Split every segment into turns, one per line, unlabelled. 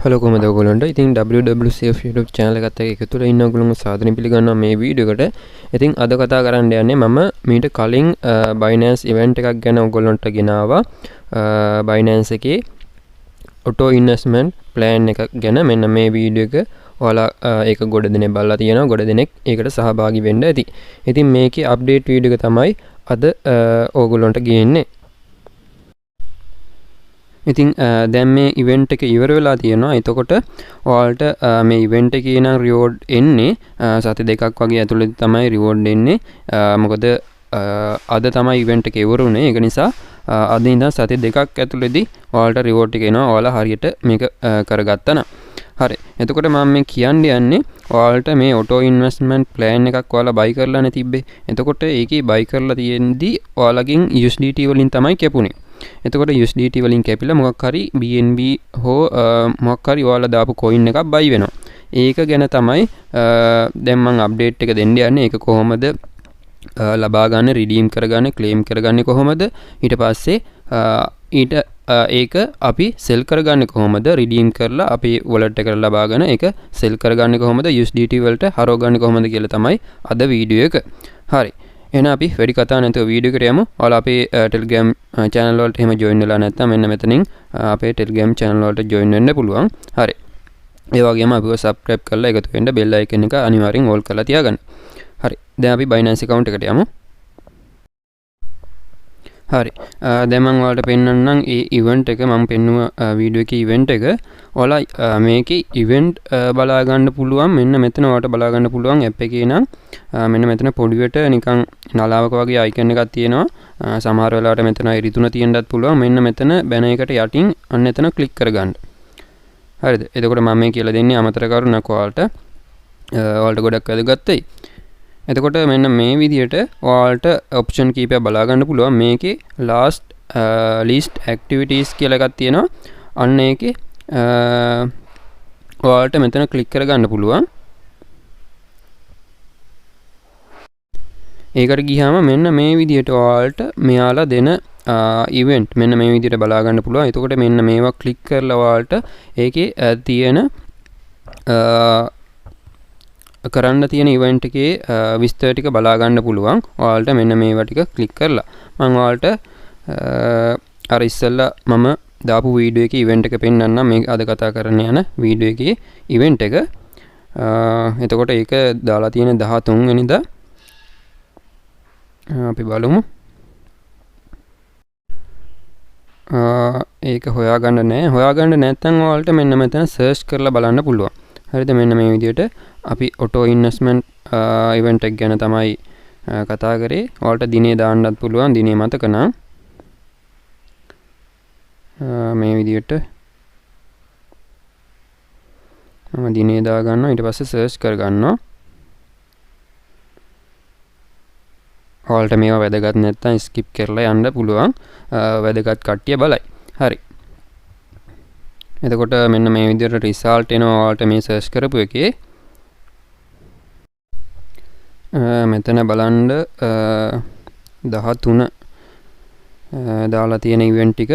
Hello කොහමද ඔයගොල්ලන්ට? ඉතින් WwCf YouTube channel එකත් එක්ක එකතු වෙලා ඉන්න ඔයගොල්ලෝ සාදරයෙන් පිළිගන්නවා මේ වීඩියෝ එකට. ඉතින් අද කතා කරන්න යන්නේ මම මීට කලින් Binance event එකක් ගැන ඔයගොල්ලන්ට ගෙනාවා. Binance එකේ auto investment plan එකක් ගැන මෙන්න මේ වීඩියෝ එක ඔයාලා ඒක ගොඩ දෙනෙක් බලලා තියෙනවා. ගොඩ දෙනෙක් ඒකට සහභාගී වෙන්න ඇති. ඉතින් මේකේ අප්ඩේට් වීඩියෝ එක තමයි අද ඔයගොල්ලන්ට ගේන්නේ. ඉතින් දැන් මේ ඉවෙන්ට් එක ඉවර වෙලා තියෙනවා. එතකොට ඔයාලට මේ ඉවෙන්ට් එකේ නම් රිවෝඩ් එන්නේ සති දෙකක් වගේ ඇතුළත තමයි රිවෝඩ් එන්නේ. මොකද අද තමයි ඉවෙන්ට් එක ඉවර වුණේ. ඒක නිසා අද ඉඳන් සති දෙකක් ඇතුළතදී ඔයාලට රිවෝඩ් එක එනවා. ඔයාලා හරියට මේක කරගත්තා නම්. හරි. එතකොට මම මේ කියන්න යන්නේ ඔයාලට මේ auto investment plan එකක් ඔයාලා buy කරලානේ තිබ්බේ. එතකොට ඒකේ buy කරලා තියෙද්දි ඔයාලගෙන් USDT වලින් තමයි කැපුණේ. එතකොට USDT වලින් කැපිලා මොකක් හරි BNB හෝ මොකක් හරි ඔයාලා දාපු coin එකක් buy වෙනවා. ඒක ගැන තමයි දැන් මම අප්ඩේට් එක දෙන්න යන්නේ. ඒක කොහොමද ලබා ගන්න, redeem කරගන්න, claim කරගන්නේ කොහොමද? ඊට පස්සේ ඒක අපි sell කරගන්නේ කොහොමද? redeem කරලා අපි wallet එකට ලබාගෙන ඒක sell කරගන්නේ කොහොමද? USDT වලට හරව ගන්නේ කොහොමද කියලා තමයි අද වීඩියෝ එක. හරි. එහෙනම් අපි වැඩි කතා නැතුව වීඩියෝ එකට යමු. ඔයාලා අපේ Telegram channel වලට එහෙම join වෙලා නැත්නම් මෙන්න මෙතනින් අපේ Telegram channel වලට join වෙන්න පුළුවන්. හරි. ඒ වගේම අපිව subscribe කරලා එකතු වෙන්න bell icon එක අනිවාර්යෙන් all කරලා තියාගන්න. හරි. දැන් අපි Binance account එකට යමු. හරි. දැන් මම ඔයාලට පෙන්නන්නම් ඒ event එක මම පෙන්නුව වීඩියෝ එකේ event එක. ඔයාලා මේකේ event බලා ගන්න පුළුවන්. මෙන්න මෙතන ඔයාලට බලා ගන්න පුළුවන් app එකේ නම් මෙන්න මෙතන පොඩියට නිකන් නලාවක වගේ icon එකක් තියෙනවා. සමහර වෙලාවට මෙතන ඍතුන තියෙන්නත් පුළුවන්. මෙන්න මෙතන බැන එකට යටින් අන්න එතන ක්ලික් කරගන්න. හරිද? එතකොට මම මේ කියලා දෙන්නේ අමතර කරුණක් ඔයාලට. ඔයාලට ගොඩක් වැදගත්යි. එතකොට මෙන්න මේ විදිහට ඔයාලට ඔප්ෂන් කීපයක් බලා ගන්න පුළුවන්. මේකේ last list activities කියලා එකක් තියෙනවා. අන්න ඒකේ ඔයාලට මෙතන ක්ලික් කරගන්න පුළුවන්. ඒකට ගියාම මෙන්න මේ විදිහට ඔයාලට මෙයාලා දෙන event මෙන්න මේ විදිහට බලා ගන්න පුළුවන්. එතකොට මෙන්න මේවා ක්ලික් කරලා ඔයාලට ඒකේ තියෙන කරන්න තියෙන event එකේ විස්තර ටික බලා ගන්න පුළුවන්. ඔයාලට මෙන්න මේවා ටික ක්ලික් කරලා මම ඔයාලට අර ඉස්සෙල්ලා මම දාපු වීඩියෝ එකේ event එක පෙන්නන්නම්. මේ අද කතා කරන්න යන වීඩියෝ එකේ event එක. එතකොට ඒක දාලා තියෙන 13 වෙනිදා අපි බලමු. ඒක හොයාගන්න නෑ. හොයාගන්න නැත්නම් ඔයාලට මෙන්න මෙතන search කරලා බලන්න පුළුවන්. හරිද? මෙන්න මේ විදිහට අපි auto investment event එක ගැන තමයි කතා කරේ. ඔයාලට දිනේ දාන්නත් පුළුවන්. දිනේ මතක නම් මේ විදිහට මම දිනේ දා ගන්නවා. ඊට පස්සේ search කර ගන්නවා. ඔයාලට මේවා වැදගත් නැත්නම් skip කරලා යන්න පුළුවන්. වැදගත් කට්ටිය බලයි. හරි. එතකොට මෙන්න මේ විදිහට result එනවා ඔයාලට මේ search කරපු එකේ. මෙතන බලන්න 13 දාලා තියෙන event ටික.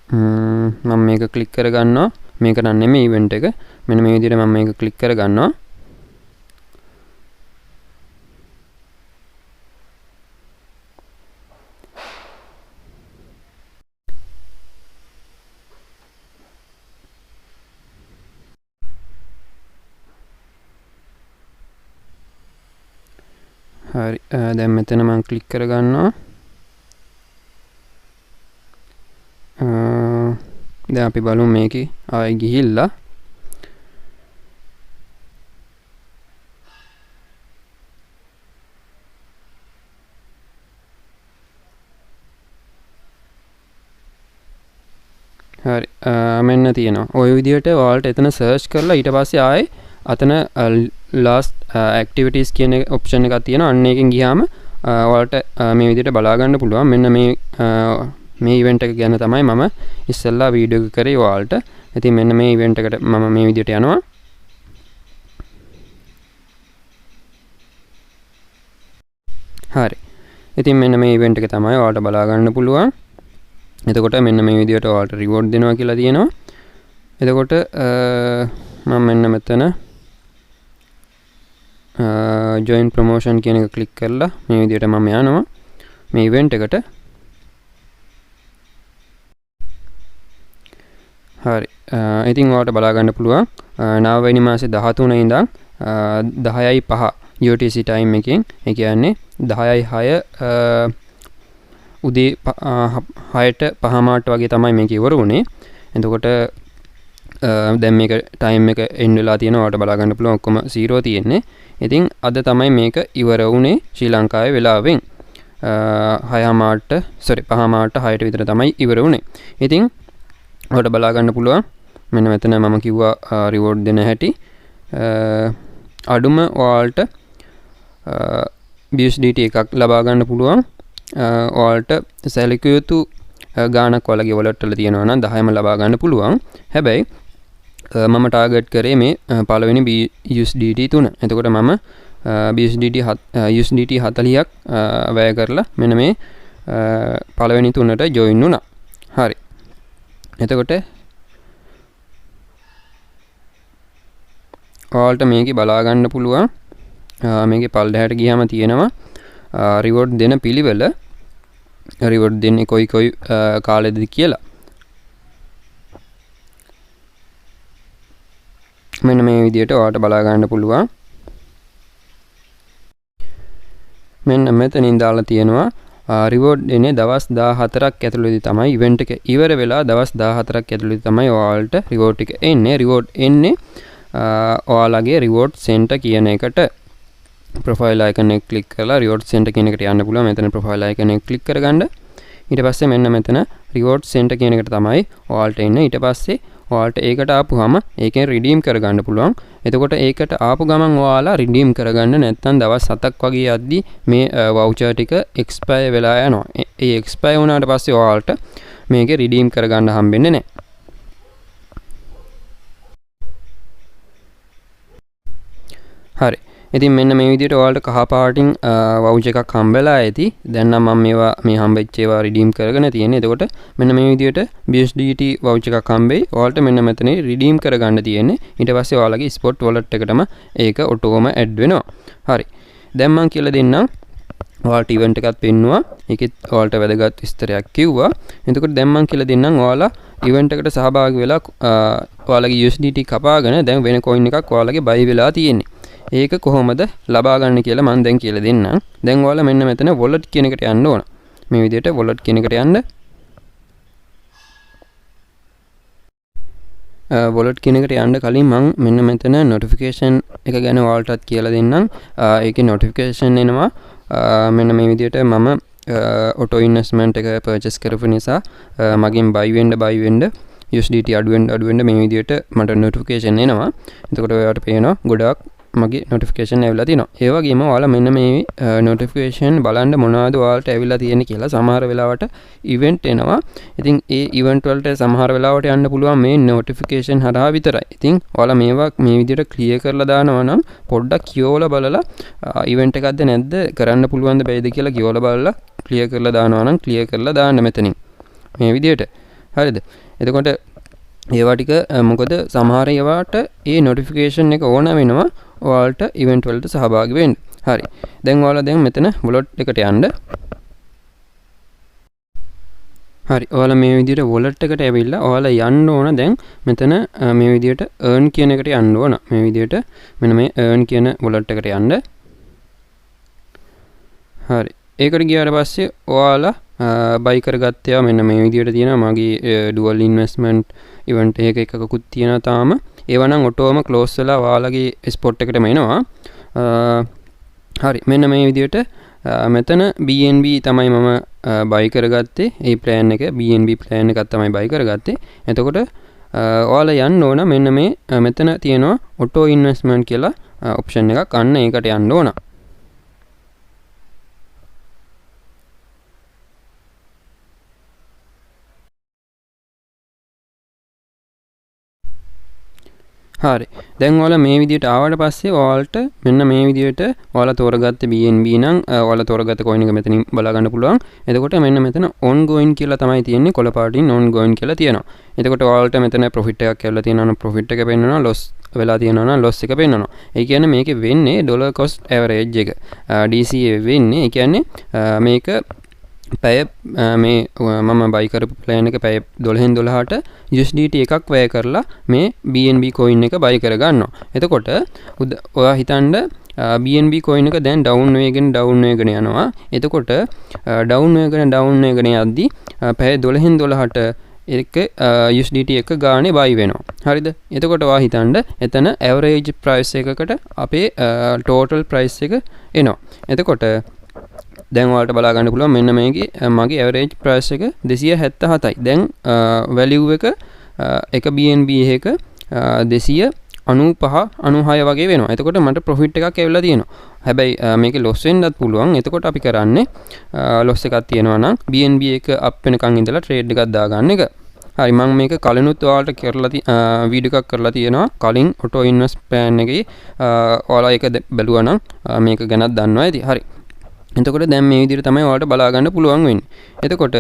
මම මේක ක්ලික් කරගන්නවා. මේක නම් නෙමෙයි event එක. මෙන්න මේ විදිහට මම මේක ක්ලික් කරගන්නවා. හරි. දැන් මෙතන මම ක්ලික් කරගන්නවා. දැන් අපි බලමු මේකේ ආයෙ ගිහිල්ලා හරි. මෙන්න තියෙනවා. ওই විදිහට ඔයාලට එතන සර්ච් කරලා ඊට පස්සේ ආයෙ අතන last activities කියන option එකක් තියෙනවා. අන්න එකෙන් ගියාම ඔයාලට මේ විදිහට බලා ගන්න පුළුවන්. මෙන්න මේ event එක ගැන තමයි මම ඉස්සෙල්ලා වීඩියෝ එක කරේ ඔයාලට. ඉතින් මෙන්න මේ event එකට මම මේ විදිහට යනවා. හරි. ඉතින් මෙන්න මේ event එක තමයි ඔයාලට බලා ගන්න පුළුවන්. එතකොට මෙන්න මේ විදිහට ඔයාලට reward දෙනවා කියලා තියෙනවා. එතකොට මම මෙන්න මෙතන join promotion කියන එක ක්ලික් කරලා මේ විදිහට මම යනවා මේ event එකට. හරි. ඉතින් ඔයාලට බලා ගන්න පුළුවන් 9 වෙනි මාසේ 13 ඉඳන් 10:05 UTC time එකෙන්, ඒ කියන්නේ 10:06 උදේ 6ට 5 මාට වගේ තමයි මේක ඉවර වුණේ. එතකොට දැන් මේක ටයිම් එක එන්ඩ් වෙලා තියෙනවා. ඔයාලට බලා ගන්න පුළුවන් ඔක්කොම 0 තියෙන්නේ. ඉතින් අද තමයි මේක ඉවර වුණේ ශ්‍රී ලංකාවේ වෙලාවෙන් 5 මාට 6ට විතර තමයි ඉවර වුණේ. ඉතින් ඔයාලට බලා ගන්න පුළුවන් මෙන්න මෙතන මම කිව්වා රිවෝඩ් දෙන හැටි. අඩුම ඔයාලට BUSDT එකක් ලබා ගන්න පුළුවන්. ඔයාලට සැලකිය යුතු ගාණක් ඔයාලගේ wallet වල තියෙනවා නම් 10ම ලබා ගන්න පුළුවන්. හැබැයි මම ටාගට් කරේ මේ පළවෙනි BUSDT 3. එතකොට මම USDT 40ක් වැය කරලා මෙන්න මේ පළවෙනි 3ට ජොයින් වුණා. හරි. එතකොට ඔයාලට මේකේ බලා ගන්න පුළුවන් මේකේ පල්ලෙහාට ගියාම තියෙනවා රිවෝඩ් දෙන පිළිවෙල. රිවෝඩ් දෙන්නේ කොයි කාලෙද කියලා. මෙන්න මේ විදිහට ඔයාලට බලා ගන්න පුළුවන්. මෙන්න මෙතනින් දාලා තියෙනවා රිවෝඩ් එන්නේ දවස් 14ක් ඇතුළතදී තමයි ඉවෙන්ට් එක ඉවර වෙලා දවස් 14ක් ඇතුළතදී තමයි ඔයාලට රිවෝඩ් එක එන්නේ. රිවෝඩ් එන්නේ ඔයාලගේ රිවෝඩ් සෙන්ටර් කියන එකට. ප්‍රොෆයිල් අයිකන් එක ක්ලික් කරලා රිවෝඩ් සෙන්ටර් කියන එකට යන්න පුළුවන්. මෙතන ප්‍රොෆයිල් අයිකන් එක ක්ලික් කරගන්න. ඊට පස්සේ මෙන්න මෙතන රිවෝඩ් සෙන්ටර් කියන එකට තමයි ඔයාලට එන්නේ. ඊට පස්සේ ඔයාලට ඒකට ආපුවාම ඒකෙන් රිඩීම් කරගන්න පුළුවන්. එතකොට ඒකට ආපු ගමන් ඔයාලා රිඩීම් කරගන්න නැත්නම් දවස් 7ක් වගේ යද්දි මේ වවුචර් ටික එක්ස්පයර් වෙලා යනවා. ඒ එක්ස්පයර් වුණාට පස්සේ ඔයාලට මේක රිඩීම් කරගන්න හම්බෙන්නේ නැහැ. හරි. ඉතින් මෙන්න මේ විදිහට ඔයාලට කහ පාටින් වවුචර් එකක් හම්බෙලා ඇති. දැන් නම් මම මේවා මේ හම්බෙච්ච ඒවා රිඩීම් කරගෙන තියෙන්නේ. එතකොට මෙන්න මේ විදිහට BUSDT වවුචර් එකක් හම්බෙයි. ඔයාලට මෙන්න මෙතන රිඩීම් කරගන්න තියෙන්නේ. ඊට පස්සේ ඔයාලගේ ස්පොට් වොලට් එකටම ඒක ඔටෝම ඇඩ් වෙනවා. හරි. දැන් මම කියලා දෙන්නම්. ඔයාලට ඉවෙන්ට් එකක් පෙන්නුවා. ඒකෙත් ඔයාලට වැදගත් විස්තරයක් කිව්වා. එතකොට දැන් මම කියලා දෙන්නම් ඔයාලා ඉවෙන්ට් එකට සහභාගී වෙලා ඔයාලගේ USDT කපාගෙන දැන් වෙන coin එකක් ඔයාලගේ buy වෙලා තියෙන්නේ. ඒක කොහොමද ලබා ගන්න කියලා මම දැන් කියලා දෙන්නම්. දැන් ඔයාලා මෙන්න මෙතන wallet කියන එකට යන්න ඕන. මේ විදිහට wallet කියන එකට යන්න. wallet කියන එකට යන්න කලින් මම මෙන්න මෙතන notification එක ගැන ඔයාලටත් කියලා දෙන්නම්. ඒකේ notification එනවා. මෙන්න මේ විදිහට මම auto investment එක purchase කරපු නිසා මගෙන් buy වෙන්න USDT අඩු වෙන්න මේ විදිහට මට notification එනවා. එතකොට ඔයාලට පේනවා ගොඩක් මගේ notification ඇවිල්ලා තියෙනවා. ඒ වගේම ඔයාලා මෙන්න මේ notification බලන්න මොනවද ඔයාලට ඇවිල්ලා තියෙන්නේ කියලා සමහර වෙලාවට event එනවා. ඉතින් ඒ event වලට සමහර වෙලාවට යන්න පුළුවන් මේ notification හරහා විතරයි. ඉතින් ඔයාලා මේවා මේ විදිහට clear කරලා දානවා නම් පොඩ්ඩක් කියවලා බලලා event එකක්ද නැද්ද කරන්න පුළුවන්ද බැයිද කියලා කියවලා බලලා clear කරලා දානවා නම් clear කරලා දාන්න මෙතනින්. මේ විදිහට. හරිද? එතකොට ඒවා ටික මොකද සමහර ඒවාට ඒ notification එක ඕන වෙනවා ඔයාලට event වලට සහභාගී වෙන්න. හරි. දැන් ඔයාලා දැන් මෙතන wallet එකට යන්න. හරි. ඔයාලා මේ විදිහට wallet එකට ඇවිල්ලා ඔයාලා යන්න ඕන දැන් මෙතන මේ විදිහට earn කියන එකට යන්න ඕන. මේ විදිහට මෙන්න මේ earn කියන wallet එකට යන්න. හරි. ඒකට ගියාට පස්සේ ඔයාලා buy කරගත්තේ මෙන්න මේ විදිහට තියෙනවා. මගේ dual investment event එකකුත් තියෙනවා තාම. ඒවා නම් ඔටෝම ක්ලෝස් වෙලා ඔයාලගේ ස්පොට් එකටම එනවා. හරි. මෙන්න මේ විදිහට මෙතන BNB තමයි මම buy කරගත්තේ. ඒ plan එක BNB plan එකක් තමයි buy කරගත්තේ. එතකොට ඔයාලා යන්න ඕන මෙන්න මේ මෙතන තියෙනවා auto investment කියලා option එකක්. අන්න ඒකට යන්න ඕන. හරි. දැන් ඔයාලා මේ විදිහට ආවට පස්සේ ඔයාලට මෙන්න මේ විදිහට ඔයාලා තෝරගත්ත BNB නම් ඔයාලා තෝරගත්ත coin එක මෙතනින් බලා ගන්න පුළුවන්. එතකොට මෙන්න මෙතන ongoing කියලා තමයි තියෙන්නේ. කොළ පාටින් ongoing කියලා තියෙනවා. එතකොට ඔයාලට මෙතන profit එකක් කියලා තියෙනවා නම් profit එක පෙන්වනවා, loss වෙලා තියෙනවා නම් loss එක පෙන්වනවා. ඒ කියන්නේ මේකේ වෙන්නේ dollar cost average එක. DCA වෙන්නේ ඒ කියන්නේ මේක පැය මේ මම බයි කරපු ප්ලෑන් එක පැය 12න් 12ට USDT එකක් වැය කරලා මේ BNB coin එක බයි කර ගන්නවා. එතකොට ඔයා හිතන්න BNB coin එක දැන් down වෙගෙන යනවා. එතකොට down වෙගෙන යද්දි පැය 12න් 12ට එක USDT එක ගානේ බයි වෙනවා. හරිද? එතකොට ඔයා හිතන්න එතන average price එකකට අපේ total price එක එනවා. එතකොට දැන් ඔයාලට බලා ගන්න පුළුවන් මෙන්න මේකේ මගේ average price එක 277යි. දැන් value එක BNB එක 295 වගේ වෙනවා. එතකොට මට profit එකක් ඇවිල්ලා තියෙනවා. හැබැයි මේකේ loss වෙන්නත් පුළුවන්. එතකොට අපි කරන්නේ loss එකක් තියෙනවා නම් BNB එක up වෙනකන් ඉඳලා trade එකක් දාගන්න එක. හරි මම මේක කලිනුත් ඔයාලට කරලා වීඩියෝ එකක් කරලා තියෙනවා. කලින් auto invest plan එකේ ඔයාලා ඒක බැලුවා නම් මේක ගැනත් දන්නවා ඇති. හරි. එතකොට දැන් මේ විදිහට තමයි ඔයාලට බලා ගන්න පුළුවන් වෙන්නේ. එතකොට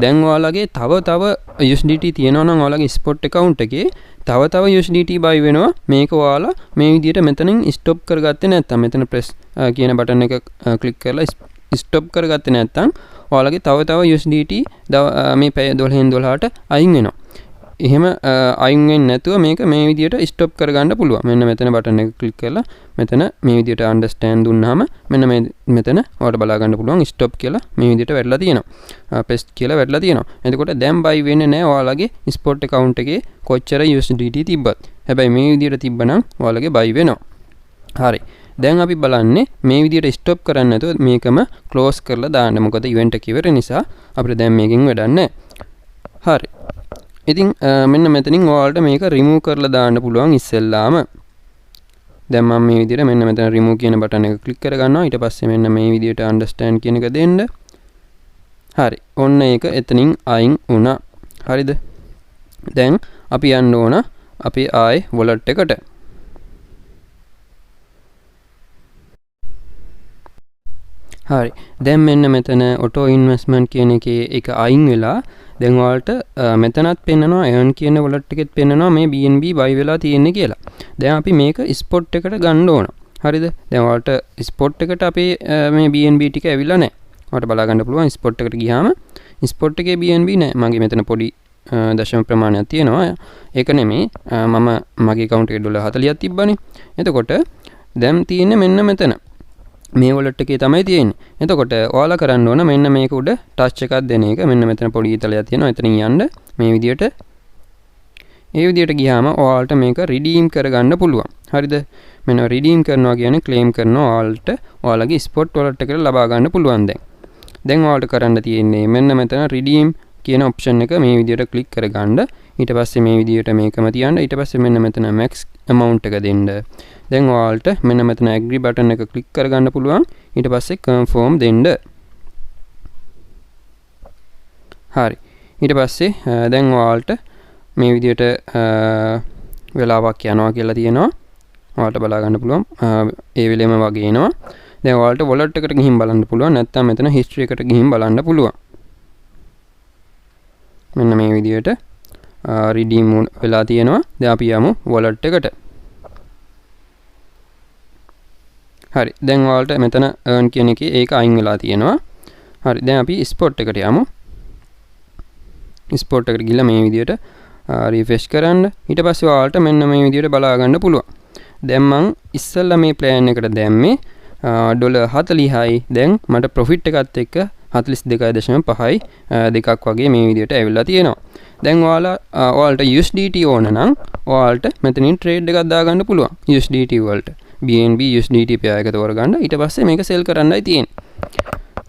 දැන් ඔයාලගේ තව USDT තියෙනවා නම් ඔයාලගේ spot account එකේ තව USDT buy වෙනවා. මේක ඔයාලා මේ විදිහට මෙතනින් stop කරගත්තේ නැත්නම් මෙතන press කියන බටන් එක click කරලා stop කරගත්තේ නැත්නම් ඔයාලගේ තව USDT මේ පැය 12න් 12ට අයින් වෙනවා. එහෙම අයින් වෙන්නේ නැතුව මේක මේ විදිහට stop කරගන්න පුළුවන්. මෙන්න මෙතන බටන් එක click කරලා මෙතන මේ විදිහට understand දුන්නාම මෙන්න මෙතන ඔයාලට බලා ගන්න පුළුවන් stop කියලා මේ විදිහට වැටලා තියෙනවා. paste කියලා වැටලා තියෙනවා. එතකොට දැන් buy වෙන්නේ නැහැ ඔයාලගේ spot account එකේ කොච්චර USDT තිබ්බත්. හැබැයි මේ විදිහට තිබ්බනම් ඔයාලගේ buy වෙනවා. හරි. දැන් අපි බලන්නේ මේ විදිහට stop කරන්නේ නැතුව මේකම close කරලා දාන්න. මොකද event එක ඉවර නිසා අපිට දැන් මේකෙන් වැඩක් නැහැ. හරි. ඉතින් මෙන්න මෙතනින් ඔයාලට මේක remove කරලා දාන්න පුළුවන් ඉස්සෙල්ලාම. දැන් මම මේ විදිහට මෙන්න මෙතන remove කියන බටන් එක click කර ගන්නවා. ඊට පස්සේ මෙන්න මේ විදිහට understand කියන එක දෙන්න. හරි. ඔන්න ඒක එතනින් අයින් වුණා. හරිද? දැන් අපි යන්න ඕන අපි ආයේ wallet එකට. හරි. දැන් මෙන්න මෙතන auto investment කියන එකේ එක අයින් වෙලා දැන් ඔයාලට මෙතනත් පෙන්නනවා earn කියන wallet එකෙත් පෙන්නනවා මේ BNB buy වෙලා තියෙන්නේ කියලා. දැන් අපි මේක spot එකට ගන්න ඕන. හරිද? දැන් ඔයාලට spot එකට අපේ මේ BNB ටික ඇවිල්ලා නැහැ. ඔයාලට බලා ගන්න පුළුවන් spot එකට ගියාම spot එකේ BNB නැහැ. මගේ මෙතන පොඩි දශම ප්‍රමාණයක් තියෙනවා. ඒක නෙමෙයි මම මගේ account එකේ $40ක් තිබ්බනේ. එතකොට දැන් තියෙන්නේ මෙන්න මෙතන. මේ wallet එකේ තමයි තියෙන්නේ. එතකොට ඔයාලා කරන්න ඕන මෙන්න මේක උඩ touch එකක් දෙන එක. මෙන්න මෙතන පොඩි ඊතලයක් තියෙනවා. එතනින් යන්න මේ විදියට. ඒ විදියට ගියාම ඔයාලට මේක redeem කරගන්න පුළුවන්. හරිද? මෙන්න redeem කරනවා කියන්නේ claim කරනවා ඔයාලට ඔයාලගේ spot wallet එකට ලබා ගන්න පුළුවන් දැන්. දැන් ඔයාලට කරන්න තියෙන්නේ මෙන්න මෙතන redeem කියන option එක මේ විදියට click කරගන්න. ඊට පස්සේ මේ විදියට මේකම තියන්න. ඊට පස්සේ මෙන්න මෙතන max amount එක දෙන්න. දැන් ඔයාලට මෙන්න මෙතන agree button එක click කරගන්න පුළුවන්. ඊට පස්සේ confirm දෙන්න. හරි. ඊට පස්සේ දැන් ඔයාලට මේ විදියට වෙලාවක් යනවා කියලා තියෙනවා. ඔයාලට බලා ගන්න පුළුවන්. ඒ වෙලෙම වගේ එනවා. දැන් ඔයාලට wallet එකට ගිහින් බලන්න පුළුවන්. නැත්නම් මෙතන history එකට ගිහින් බලන්න පුළුවන්. මෙන්න මේ විදියට redeem වෙලා තියෙනවා. දැන් අපි යමු wallet එකට. හරි. දැන් ඔයාලට මෙතන earn කියන එකේ ඒක අයින් වෙලා තියෙනවා. හරි. දැන් අපි spot එකට යමු. spot එකට ගිහලා මේ විදියට refresh කරන්න. ඊට පස්සේ ඔයාලට මෙන්න මේ විදියට බලා ගන්න පුළුවන්. දැන් මම ඉස්සෙල්ලා මේ plan එකට දැම්මේ $40යි. දැන් මට profit එකත් එක්ක 42.5යි දෙකක් වගේ මේ විදියට ඇවිල්ලා තියෙනවා. දැන් ඔයාලට USDT ඕන නම් ඔයාලට මෙතනින් trade එකක් දාගන්න පුළුවන්. USDT වලට BNB USDT pair එක තෝරගන්න. ඊට පස්සේ මේක sell කරන්නයි තියෙන්නේ.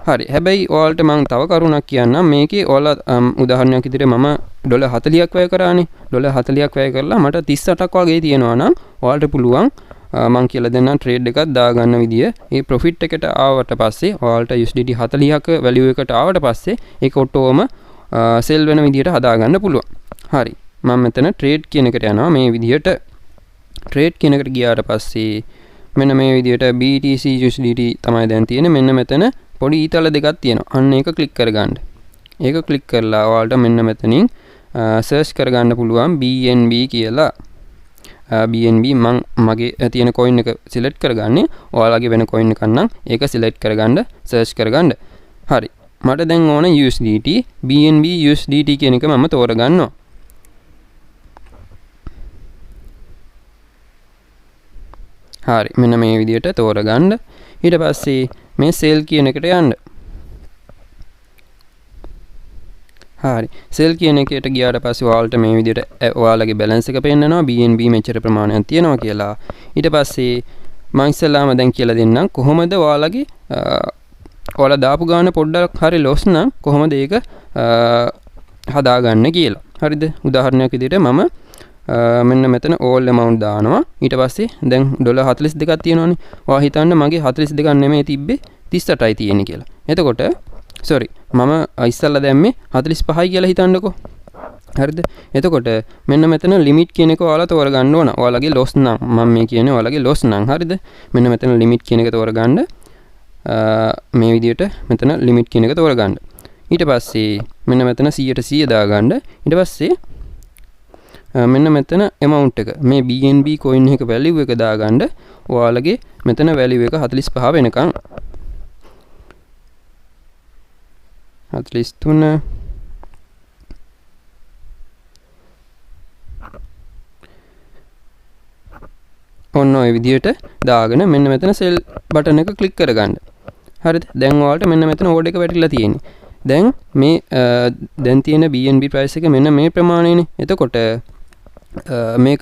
හරි. හැබැයි ඔයාලට මම තව කරුණක් කියන්නම්. මේකේ ඔයාලා උදාහරණයක් විදිහට මම $40ක් වැය කරානේ. $40ක් වැය කරලා මට 38ක් වගේ තියෙනවා නම් ඔයාලට පුළුවන් මම කියලා දෙන්නම් trade එකක් දාගන්න විදිය. ඒ profit එකට ආවට පස්සේ ඔයාලට USDT 40ක value එකට ආවට පස්සේ ඒක ඔටෝම sell වෙන විදියට හදාගන්න පුළුවන්. හරි. මම මෙතන trade කියන එකට යනවා මේ විදියට. ට්‍රේඩ් කියන එකට ගියාට පස්සේ මෙන්න මේ විදිහට BTC USDT තමයි දැන් තියෙන්නේ. මෙන්න මෙතන පොඩි ඊතල දෙකක් තියෙනවා. අන්න ඒක ක්ලික් කරගන්න. ඒක ක්ලික් කරලා ඔයාලට මෙන්න මෙතනින් සර්ච් කරගන්න පුළුවන් BNB කියලා. BNB මගේ තියෙන coin එක select කරගන්නේ. ඔයාලගේ වෙන coin එකක් නම් ඒක select කරගන්න search කරගන්න. හරි. මට දැන් ඕන USDT BNB USDT කියන එක මම තෝරගන්නවා. හරි. මෙන්න මේ විදිහට තෝරගන්න. ඊට පස්සේ මේ sell කියන එකට යන්න. හරි. sell කියන එකට ගියාට පස්සේ ඔයාලට මේ විදිහට ඔයාලගේ balance එක පෙන්නනවා. BNB මෙච්චර ප්‍රමාණයක් තියෙනවා කියලා. ඊට පස්සේ මම ඉස්සෙල්ලාම දැන් කියලා දෙන්නම් කොහොමද ඔයාලගේ ඔයාලා දාපු ගාන පොඩ්ඩක් හරි loss නම් කොහොමද ඒක හදාගන්න කියලා. හරිද? උදාහරණයක් විදිහට මම මෙන්න මෙතන all amount දානවා. ඊට පස්සේ දැන් ඩොලර් 42ක් තියෙනවනේ. ඔයා හිතන්න මගේ 42ක් නෙමෙයි තිබ්බේ 38යි තියෙන්නේ කියලා. එතකොට sorry මම ඉස්සල්ලා දැම්මේ 45යි කියලා හිතන්නකෝ. හරිද? එතකොට මෙන්න මෙතන limit කියන එක ඔයාලා තෝරගන්න ඕන. ඔයාලගේ loss නම් මම මේ කියන්නේ ඔයාලගේ loss නම්. හරිද? මෙන්න මෙතන limit කියන එක තෝරගන්න. මේ විදිහට මෙතන limit කියන එක තෝරගන්න. ඊට පස්සේ මෙන්න මෙතන 100% දාගන්න. ඊට පස්සේ මෙන්න මෙතන amount එක මේ BNB coin එක value එක දාගන්න. ඔයාලගේ මෙතන value එක 45 වෙනකන් 43 ඔන්න ඔය විදිහට දාගෙන මෙන්න මෙතන sell button එක click කරගන්න. හරිද? දැන් ඔයාලට මෙන්න මෙතන order එක වැටිලා තියෙන්නේ. දැන් මේ දැන් තියෙන BNB price එක මෙන්න මේ ප්‍රමාණයනේ. එතකොට මේක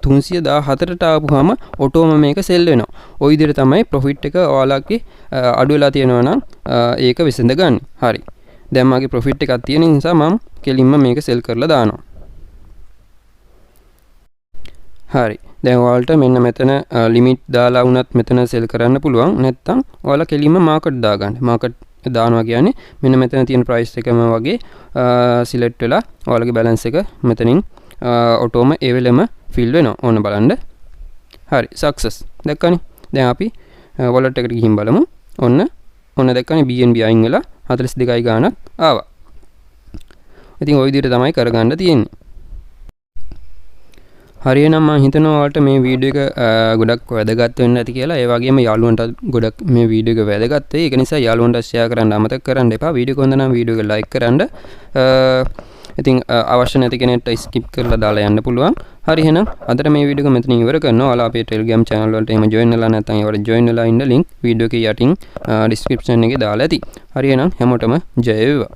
314ට ආපුවාම ඔටෝම මේක sell වෙනවා. ওই විදිහට තමයි profit එක ඔයාලගේ අඩු වෙලා තියෙනවා නම් ඒක විසඳ ගන්න. හරි. දැන් මගේ profit එකක් තියෙන නිසා මම කෙලින්ම මේක sell කරලා දානවා. හරි. දැන් ඔයාලට මෙන්න මෙතන limit දාලා වුණත් මෙතන sell කරන්න පුළුවන්. නැත්නම් ඔයාලා කෙලින්ම market දාගන්න. market දානවා කියන්නේ මෙන්න මෙතන තියෙන price එකම වගේ select වෙලා ඔයාලගේ balance එක මෙතනින් ඔටෝම ඒ වෙලෙම fill වෙනවා. ඕන බලන්න. හරි. success. දැක්කනේ. දැන් අපි wallet එකට ගිහින් බලමු. ඔන්න දැක්කනේ BNB අයින් වෙලා 42යි ගාණක් ආවා. ඉතින් ওই විදිහට තමයි කරගන්න තියෙන්නේ. හරියනම් මම හිතනවා ඔයාලට මේ වීඩියෝ එක ගොඩක් වැදගත් වෙන්න ඇති කියලා. ඒ වගේම යාළුවන්ට ගොඩක් මේ වීඩියෝ එක වැදගත් වෙයි. ඒක නිසා යාළුවන්ට share කරන්න අමතක කරන්න එපා. වීඩියෝ එක හොඳ නම් වීඩියෝ එක like කරන්න. ඉතින් අවශ්‍ය නැති කෙනෙක්ට skip කරලා දාලා යන්න පුළුවන්. හරි එහෙනම් අදට මේ වීඩියෝ එක මෙතනින් ඉවර කරනවා. ඔයාලා අපේ Telegram channel වලට එහෙම join වෙලා නැත්නම් ඒවට join වෙලා ඉන්න link වීඩියෝ එකේ යටින් description එකේ දාලා ඇති. හරි එහෙනම් හැමෝටම ජය වේවා.